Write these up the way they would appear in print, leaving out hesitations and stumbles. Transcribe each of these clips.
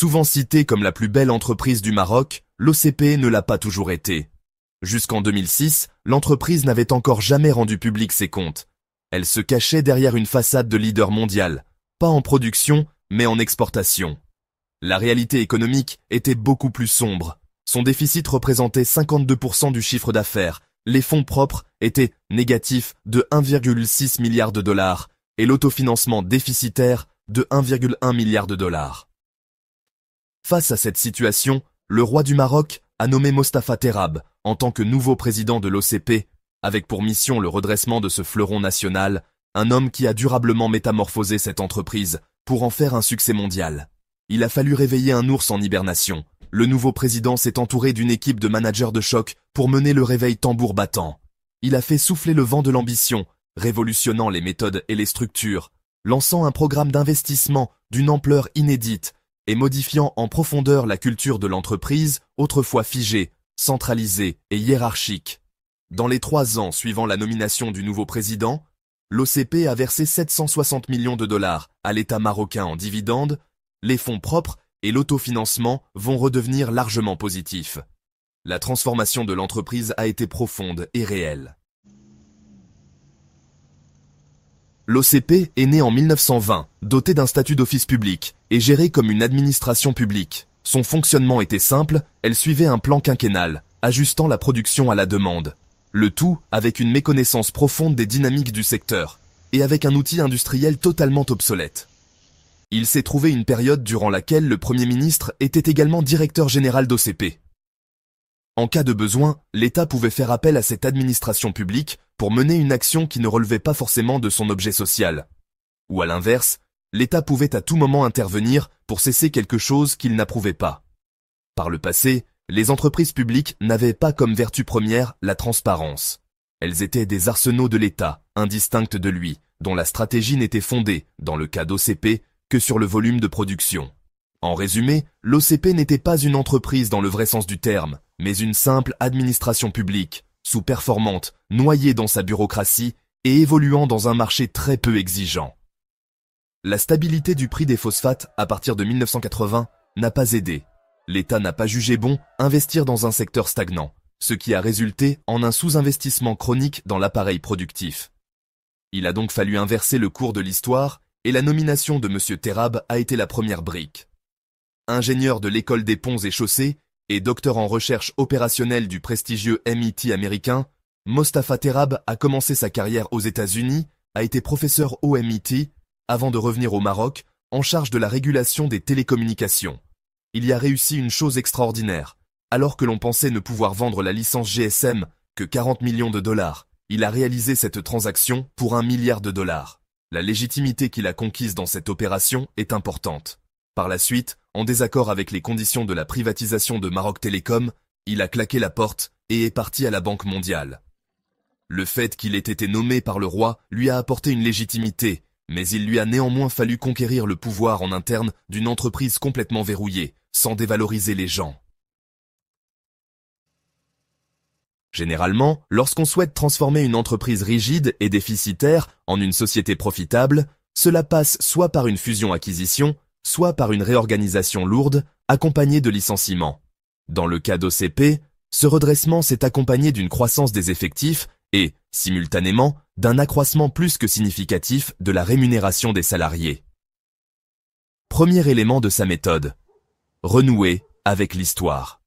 Souvent citée comme la plus belle entreprise du Maroc, l'OCP ne l'a pas toujours été. Jusqu'en 2006, l'entreprise n'avait encore jamais rendu public ses comptes. Elle se cachait derrière une façade de leader mondial, pas en production, mais en exportation. La réalité économique était beaucoup plus sombre. Son déficit représentait 52% du chiffre d'affaires, les fonds propres étaient négatifs de 1,6 milliard de dollars et l'autofinancement déficitaire de 1,1 milliard de dollars. Face à cette situation, le roi du Maroc a nommé Mostafa Terrab en tant que nouveau président de l'OCP, avec pour mission le redressement de ce fleuron national, un homme qui a durablement métamorphosé cette entreprise pour en faire un succès mondial. Il a fallu réveiller un ours en hibernation. Le nouveau président s'est entouré d'une équipe de managers de choc pour mener le réveil tambour battant. Il a fait souffler le vent de l'ambition, révolutionnant les méthodes et les structures, lançant un programme d'investissement d'une ampleur inédite et modifiant en profondeur la culture de l'entreprise, autrefois figée, centralisée et hiérarchique. Dans les 3 ans suivant la nomination du nouveau président, l'OCP a versé 760 millions de dollars à l'État marocain en dividendes, les fonds propres et l'autofinancement vont redevenir largement positifs. La transformation de l'entreprise a été profonde et réelle. L'OCP est née en 1920, dotée d'un statut d'office public et gérée comme une administration publique. Son fonctionnement était simple, elle suivait un plan quinquennal, ajustant la production à la demande. Le tout avec une méconnaissance profonde des dynamiques du secteur et avec un outil industriel totalement obsolète. Il s'est trouvé une période durant laquelle le Premier ministre était également directeur général d'OCP. En cas de besoin, l'État pouvait faire appel à cette administration publique pour mener une action qui ne relevait pas forcément de son objet social. Ou à l'inverse, l'État pouvait à tout moment intervenir pour cesser quelque chose qu'il n'approuvait pas. Par le passé, les entreprises publiques n'avaient pas comme vertu première la transparence. Elles étaient des arsenaux de l'État, indistinctes de lui, dont la stratégie n'était fondée, dans le cas d'OCP, que sur le volume de production. En résumé, l'OCP n'était pas une entreprise dans le vrai sens du terme, mais une simple administration publique, sous-performante, noyée dans sa bureaucratie et évoluant dans un marché très peu exigeant. La stabilité du prix des phosphates à partir de 1980 n'a pas aidé. L'État n'a pas jugé bon investir dans un secteur stagnant, ce qui a résulté en un sous-investissement chronique dans l'appareil productif. Il a donc fallu inverser le cours de l'histoire et la nomination de M. Terrab a été la première brique. Ingénieur de l'école des ponts et chaussées et docteur en recherche opérationnelle du prestigieux MIT américain, Mostafa Terrab a commencé sa carrière aux États-Unis, a été professeur au MIT, avant de revenir au Maroc, en charge de la régulation des télécommunications. Il y a réussi une chose extraordinaire. Alors que l'on pensait ne pouvoir vendre la licence GSM que 40 millions de dollars, il a réalisé cette transaction pour 1 milliard de dollars. La légitimité qu'il a conquise dans cette opération est importante. Par la suite, en désaccord avec les conditions de la privatisation de Maroc Télécom, il a claqué la porte et est parti à la Banque mondiale. Le fait qu'il ait été nommé par le roi lui a apporté une légitimité, mais il lui a néanmoins fallu conquérir le pouvoir en interne d'une entreprise complètement verrouillée, sans dévaloriser les gens. Généralement, lorsqu'on souhaite transformer une entreprise rigide et déficitaire en une société profitable, cela passe soit par une fusion-acquisition, soit par une réorganisation lourde, accompagnée de licenciements. Dans le cas d'OCP, ce redressement s'est accompagné d'une croissance des effectifs et, simultanément, d'un accroissement plus que significatif de la rémunération des salariés. Premier élément de sa méthode. Renouer avec l'histoire.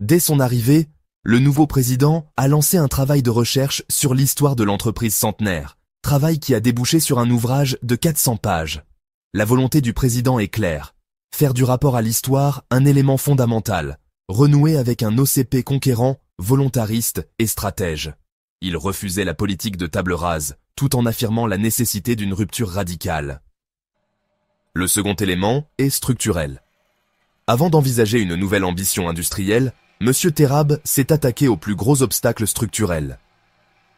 Dès son arrivée, le nouveau président a lancé un travail de recherche sur l'histoire de l'entreprise centenaire, travail qui a débouché sur un ouvrage de 400 pages. La volonté du président est claire, faire du rapport à l'histoire un élément fondamental, renouer avec un OCP conquérant, volontariste et stratège. Il refusait la politique de table rase, tout en affirmant la nécessité d'une rupture radicale. Le second élément est structurel. Avant d'envisager une nouvelle ambition industrielle, M. Terrab s'est attaqué au plus gros obstacle structurel.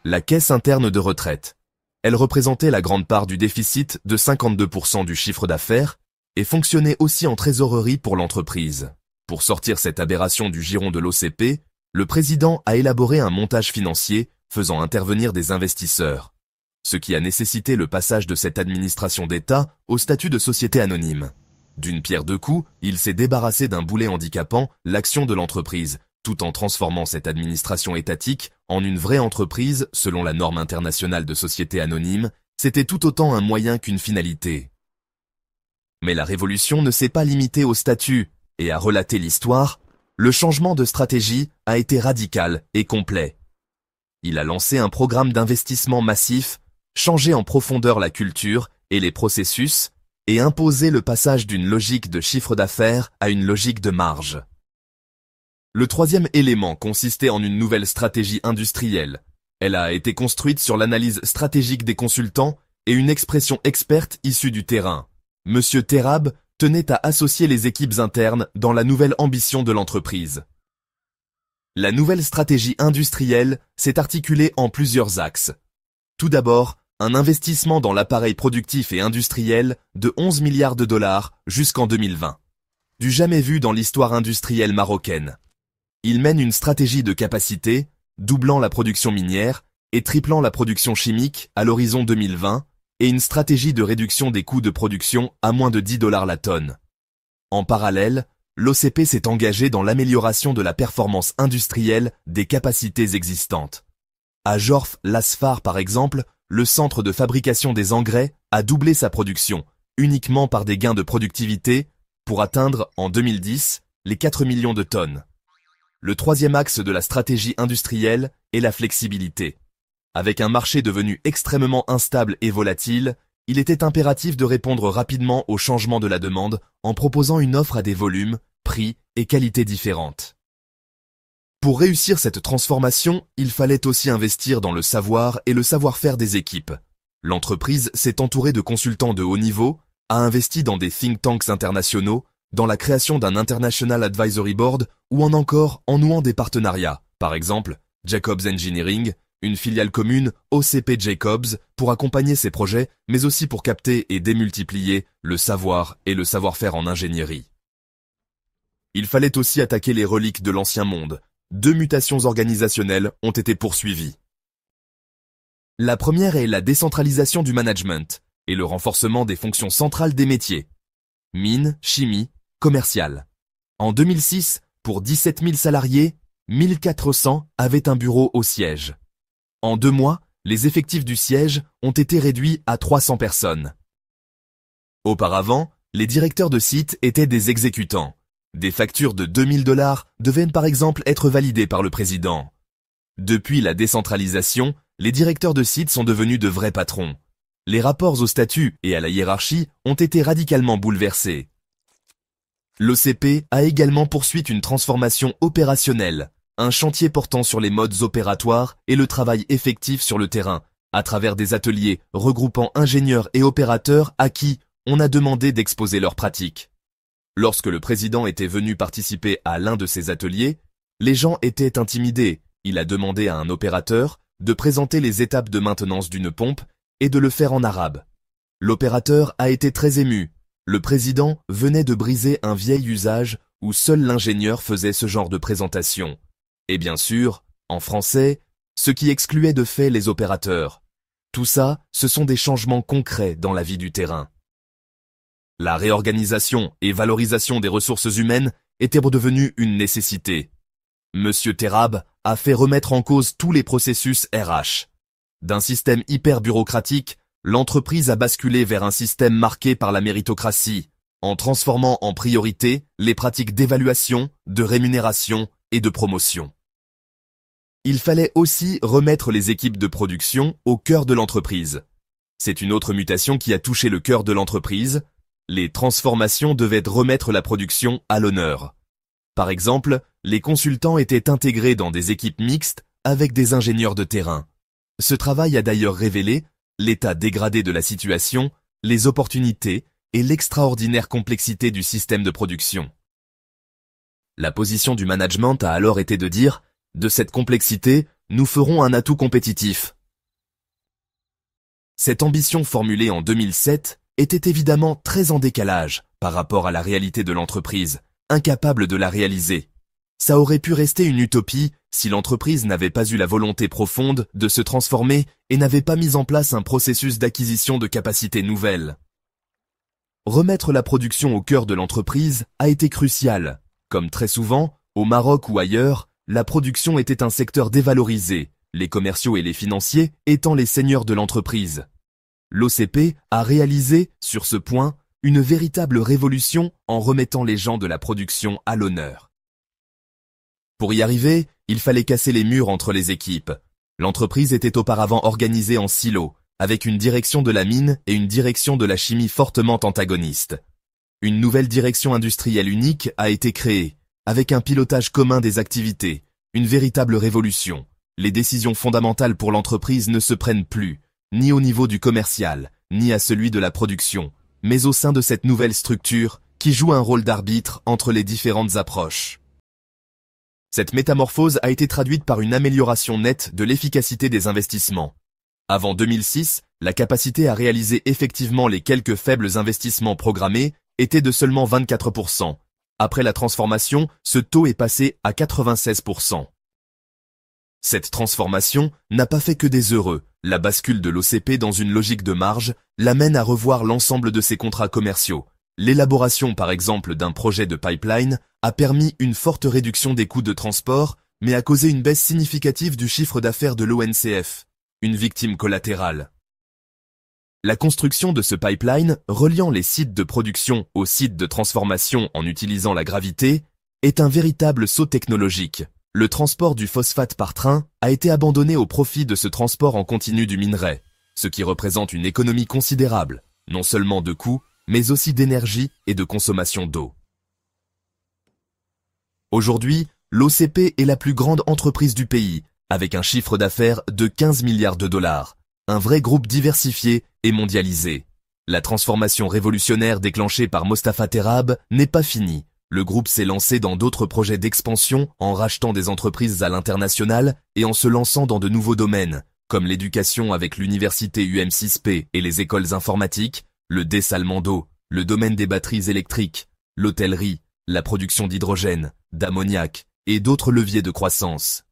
La caisse interne de retraite. Elle représentait la grande part du déficit de 52% du chiffre d'affaires et fonctionnait aussi en trésorerie pour l'entreprise. Pour sortir cette aberration du giron de l'OCP, le président a élaboré un montage financier faisant intervenir des investisseurs, ce qui a nécessité le passage de cette administration d'État au statut de société anonyme. D'une pierre deux coups, il s'est débarrassé d'un boulet handicapant l'action de l'entreprise, tout en transformant cette administration étatique en une vraie entreprise selon la norme internationale de société anonyme. C'était tout autant un moyen qu'une finalité. Mais la révolution ne s'est pas limitée au statut, et à relater l'histoire, le changement de stratégie a été radical et complet. Il a lancé un programme d'investissement massif, changé en profondeur la culture et les processus, et imposé le passage d'une logique de chiffre d'affaires à une logique de marge. Le troisième élément consistait en une nouvelle stratégie industrielle. Elle a été construite sur l'analyse stratégique des consultants et une expression experte issue du terrain. Monsieur Terrab tenait à associer les équipes internes dans la nouvelle ambition de l'entreprise. La nouvelle stratégie industrielle s'est articulée en plusieurs axes. Tout d'abord, un investissement dans l'appareil productif et industriel de 11 milliards de dollars jusqu'en 2020. Du jamais vu dans l'histoire industrielle marocaine. Il mène une stratégie de capacité, doublant la production minière et triplant la production chimique à l'horizon 2020, et une stratégie de réduction des coûts de production à moins de 10 dollars la tonne. En parallèle, l'OCP s'est engagé dans l'amélioration de la performance industrielle des capacités existantes. À Jorf Lasfar par exemple, le centre de fabrication des engrais a doublé sa production, uniquement par des gains de productivité, pour atteindre, en 2010, les 4 millions de tonnes. Le troisième axe de la stratégie industrielle est la flexibilité. Avec un marché devenu extrêmement instable et volatile, il était impératif de répondre rapidement aux changements de la demande en proposant une offre à des volumes, prix et qualités différentes. Pour réussir cette transformation, il fallait aussi investir dans le savoir et le savoir-faire des équipes. L'entreprise s'est entourée de consultants de haut niveau, a investi dans des think tanks internationaux, dans la création d'un International Advisory Board ou encore en nouant des partenariats, par exemple Jacobs Engineering, une filiale commune OCP Jacobs pour accompagner ces projets, mais aussi pour capter et démultiplier le savoir et le savoir-faire en ingénierie. Il fallait aussi attaquer les reliques de l'ancien monde. 2 mutations organisationnelles ont été poursuivies. La première est la décentralisation du management et le renforcement des fonctions centrales des métiers. Mine, chimie, commercial. En 2006, pour 17 000 salariés, 1400 avaient un bureau au siège. En 2 mois, les effectifs du siège ont été réduits à 300 personnes. Auparavant, les directeurs de site étaient des exécutants. Des factures de 2000 dollars devaient par exemple être validées par le président. Depuis la décentralisation, les directeurs de site sont devenus de vrais patrons. Les rapports au statut et à la hiérarchie ont été radicalement bouleversés. L'OCP a également poursuivi une transformation opérationnelle, un chantier portant sur les modes opératoires et le travail effectif sur le terrain, à travers des ateliers regroupant ingénieurs et opérateurs à qui on a demandé d'exposer leurs pratiques. Lorsque le président était venu participer à l'un de ces ateliers, les gens étaient intimidés. Il a demandé à un opérateur de présenter les étapes de maintenance d'une pompe et de le faire en arabe. L'opérateur a été très ému. Le président venait de briser un vieil usage où seul l'ingénieur faisait ce genre de présentation. Et bien sûr, en français, ce qui excluait de fait les opérateurs. Tout ça, ce sont des changements concrets dans la vie du terrain. La réorganisation et valorisation des ressources humaines était redevenue une nécessité. Monsieur Terrab a fait remettre en cause tous les processus RH. D'un système hyper bureaucratique, l'entreprise a basculé vers un système marqué par la méritocratie, en transformant en priorité les pratiques d'évaluation, de rémunération et de promotion. Il fallait aussi remettre les équipes de production au cœur de l'entreprise. C'est une autre mutation qui a touché le cœur de l'entreprise. Les transformations devaient remettre la production à l'honneur. Par exemple, les consultants étaient intégrés dans des équipes mixtes avec des ingénieurs de terrain. Ce travail a d'ailleurs révélé l'état dégradé de la situation, les opportunités et l'extraordinaire complexité du système de production. La position du management a alors été de dire « De cette complexité, nous ferons un atout compétitif ». Cette ambition formulée en 2007 était évidemment très en décalage par rapport à la réalité de l'entreprise, incapable de la réaliser. Ça aurait pu rester une utopie si l'entreprise n'avait pas eu la volonté profonde de se transformer et n'avait pas mis en place un processus d'acquisition de capacités nouvelles. Remettre la production au cœur de l'entreprise a été crucial. Comme très souvent, au Maroc ou ailleurs, la production était un secteur dévalorisé, les commerciaux et les financiers étant les seigneurs de l'entreprise. L'OCP a réalisé, sur ce point, une véritable révolution en remettant les gens de la production à l'honneur. Pour y arriver, il fallait casser les murs entre les équipes. L'entreprise était auparavant organisée en silos, avec une direction de la mine et une direction de la chimie fortement antagonistes. Une nouvelle direction industrielle unique a été créée, avec un pilotage commun des activités, une véritable révolution. Les décisions fondamentales pour l'entreprise ne se prennent plus, ni au niveau du commercial, ni à celui de la production, mais au sein de cette nouvelle structure qui joue un rôle d'arbitre entre les différentes approches. Cette métamorphose a été traduite par une amélioration nette de l'efficacité des investissements. Avant 2006, la capacité à réaliser effectivement les quelques faibles investissements programmés était de seulement 24%. Après la transformation, ce taux est passé à 96%. Cette transformation n'a pas fait que des heureux. La bascule de l'OCP dans une logique de marge l'amène à revoir l'ensemble de ses contrats commerciaux. L'élaboration par exemple d'un projet de pipeline a permis une forte réduction des coûts de transport, mais a causé une baisse significative du chiffre d'affaires de l'ONCF, une victime collatérale. La construction de ce pipeline, reliant les sites de production aux sites de transformation en utilisant la gravité, est un véritable saut technologique. Le transport du phosphate par train a été abandonné au profit de ce transport en continu du minerai, ce qui représente une économie considérable, non seulement de coûts, mais aussi d'énergie et de consommation d'eau. Aujourd'hui, l'OCP est la plus grande entreprise du pays, avec un chiffre d'affaires de 15 milliards de dollars, un vrai groupe diversifié et mondialisé. La transformation révolutionnaire déclenchée par Mostafa Terrab n'est pas finie. Le groupe s'est lancé dans d'autres projets d'expansion en rachetant des entreprises à l'international et en se lançant dans de nouveaux domaines, comme l'éducation avec l'université UM6P et les écoles informatiques, le dessalement d'eau, le domaine des batteries électriques, l'hôtellerie, la production d'hydrogène, d'ammoniac et d'autres leviers de croissance.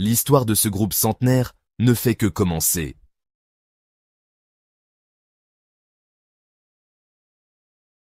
L'histoire de ce groupe centenaire ne fait que commencer.